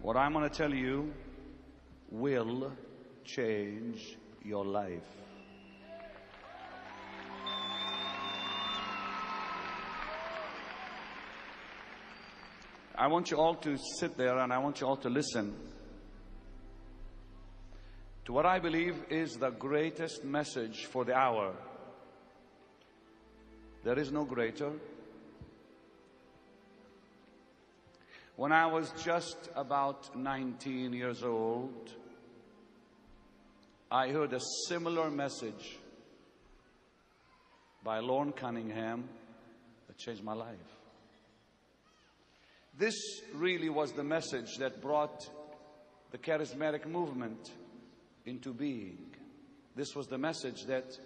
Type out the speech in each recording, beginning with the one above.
What I'm going to tell you will change your life. I want you all to sit there and I want you all to listen to what I believe is the greatest message for the hour. There is no greater. When I was just about 19 years old, I heard a similar message by Lorne Cunningham that changed my life. This really was the message that brought the charismatic movement into being. This was the message that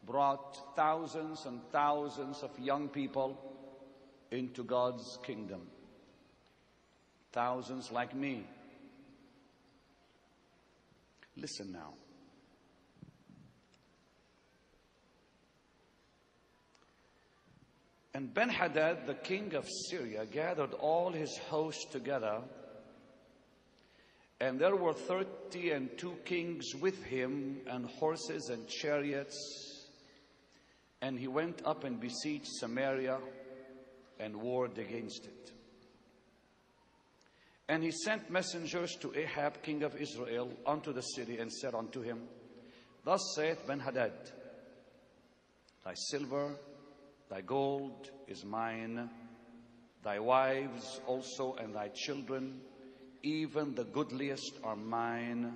brought thousands and thousands of young people into God's kingdom. Thousands like me. Listen now. And Ben-Hadad, the king of Syria, gathered all his hosts together, and there were 32 kings with him, and horses and chariots. And he went up and besieged Samaria and warred against it. And he sent messengers to Ahab, king of Israel, unto the city, and said unto him, Thus saith Ben-Hadad, Thy silver, thy gold is mine, thy wives also and thy children, even the goodliest are mine.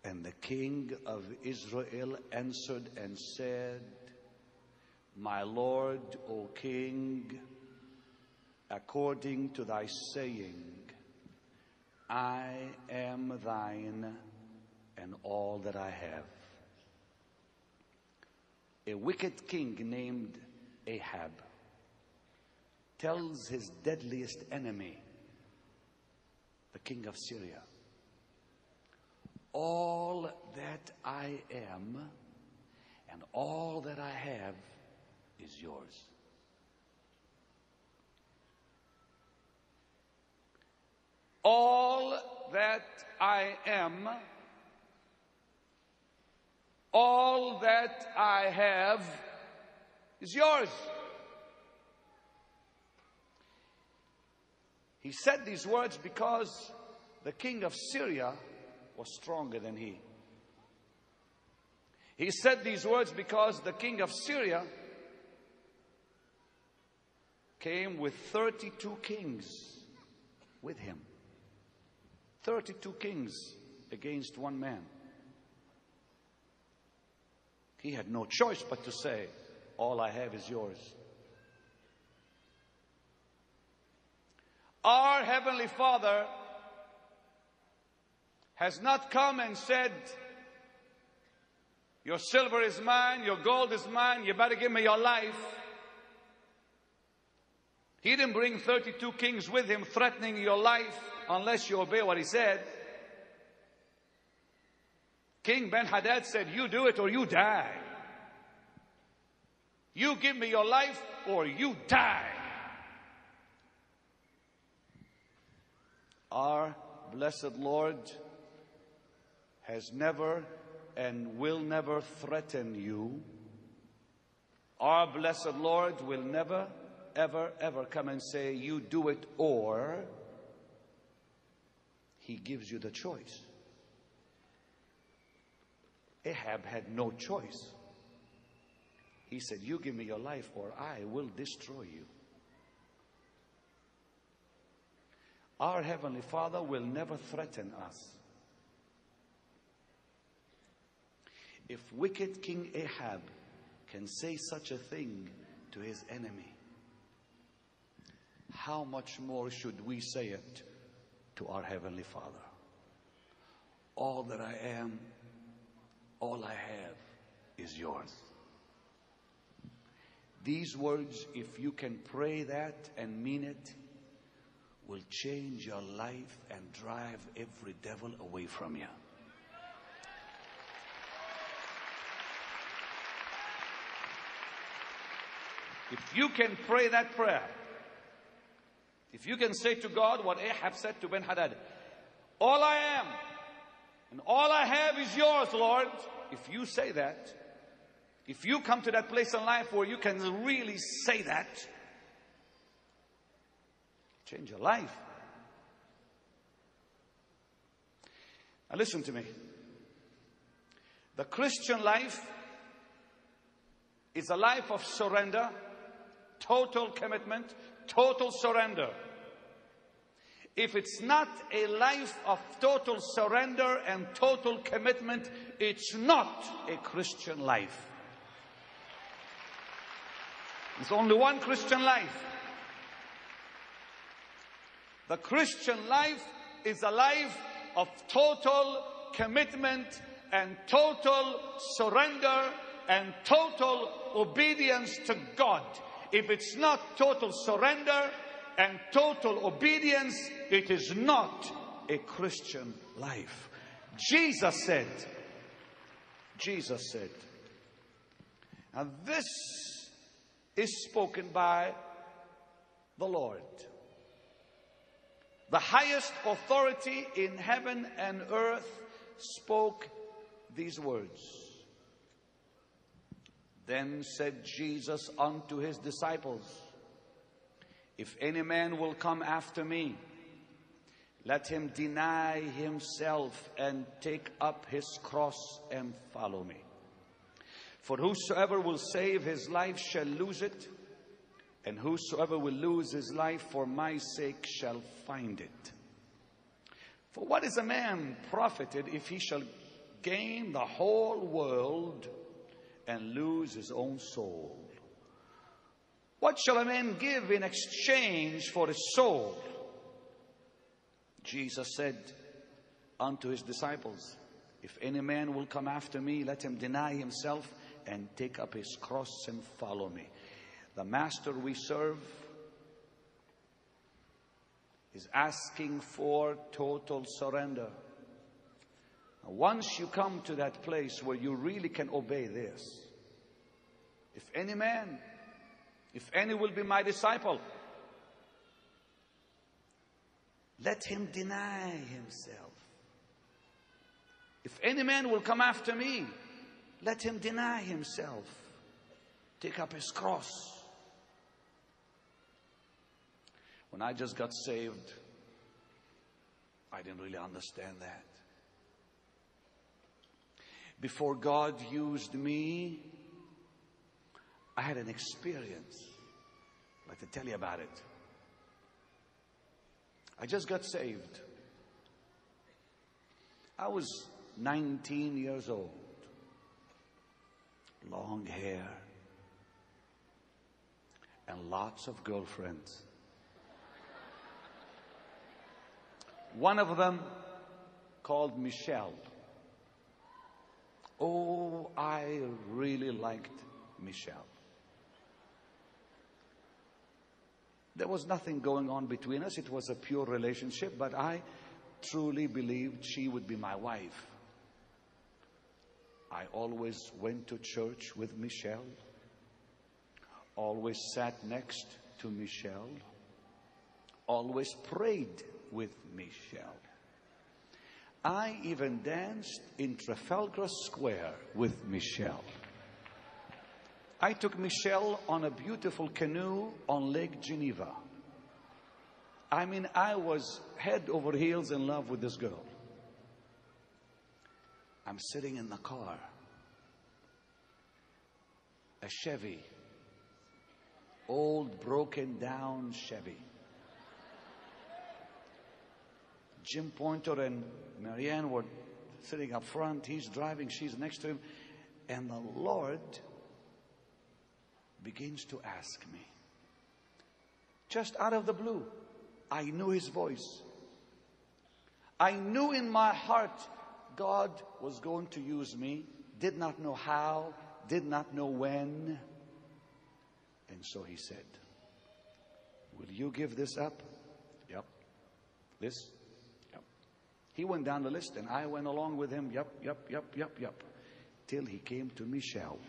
And the king of Israel answered and said, My lord, O king, according to thy saying, I am thine and all that I have. A wicked king named Ahab tells his deadliest enemy, the king of Syria, all that I am and all that I have is yours. All that I am, all that I have is yours. He said these words because the king of Syria was stronger than he. He said these words because the king of Syria came with 32 kings with him. 32 kings against one man. He had no choice but to say, all I have is yours. Our Heavenly Father has not come and said, your silver is mine, your gold is mine, you better give me your life. He didn't bring 32 kings with him threatening your life unless you obey what he said. King Ben-Hadad said, you do it or you die. You give me your life or you die. Our blessed Lord has never and will never threaten you. Our blessed Lord will never, ever, ever come and say, you do it, or He gives you the choice. Ahab had no choice. He said, you give me your life or I will destroy you. Our Heavenly Father will never threaten us. If wicked King Ahab can say such a thing to his enemy, how much more should we say it to our Heavenly Father? All that I am, all I have is yours. These words, if you can pray that and mean it, will change your life and drive every devil away from you. If you can pray that prayer, If you can say to God what Ahab said to Ben-Hadad, all I am and all I have is yours, Lord. If you say that, if you come to that place in life where you can really say that, change your life. Now listen to me. The Christian life is a life of surrender, total commitment, total surrender. If it's not a life of total surrender and total commitment, it's not a Christian life. There's only one Christian life. The Christian life is a life of total commitment and total surrender and total obedience to God. If it's not total surrender and total obedience, it is not a Christian life. Jesus said, and this is spoken by the Lord. The highest authority in heaven and earth spoke these words. Then said Jesus unto his disciples, if any man will come after me, let him deny himself and take up his cross and follow me. For whosoever will save his life shall lose it, and whosoever will lose his life for my sake shall find it. For what is a man profited if he shall gain the whole world and lose his own soul? What shall a man give in exchange for his soul? Jesus said unto his disciples, if any man will come after me, let him deny himself and take up his cross and follow me. The master we serve is asking for total surrender. Once you come to that place where you really can obey this, if any man, if any will be my disciple, let him deny himself. If any man will come after me, let him deny himself, take up his cross. When I just got saved, I didn't really understand that. Before God used me, I had an experience. I'd like to tell you about it. I just got saved. I was 19 years old. Long hair. And lots of girlfriends. One of them called Michelle. Oh, I really liked Michelle. There was nothing going on between us. It was a pure relationship, but I truly believed she would be my wife. I always went to church with Michelle. Always sat next to Michelle. Always prayed with Michelle. I even danced in Trafalgar Square with Michelle. I took Michelle on a beautiful canoe on Lake Geneva. I mean, I was head over heels in love with this girl. I'm sitting in the car. A Chevy. Old, broken down Chevy. Jim Pointer and Marianne were sitting up front. He's driving. She's next to him. And the Lord begins to ask me. Just out of the blue. I knew his voice. I knew in my heart God was going to use me. Did not know how. Did not know when. And so he said, will you give this up? Yep. This? Yep. He went down the list and I went along with him. Yep. Till he came to Michelle.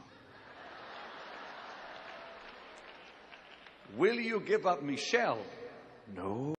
Will you give up Michelle? No.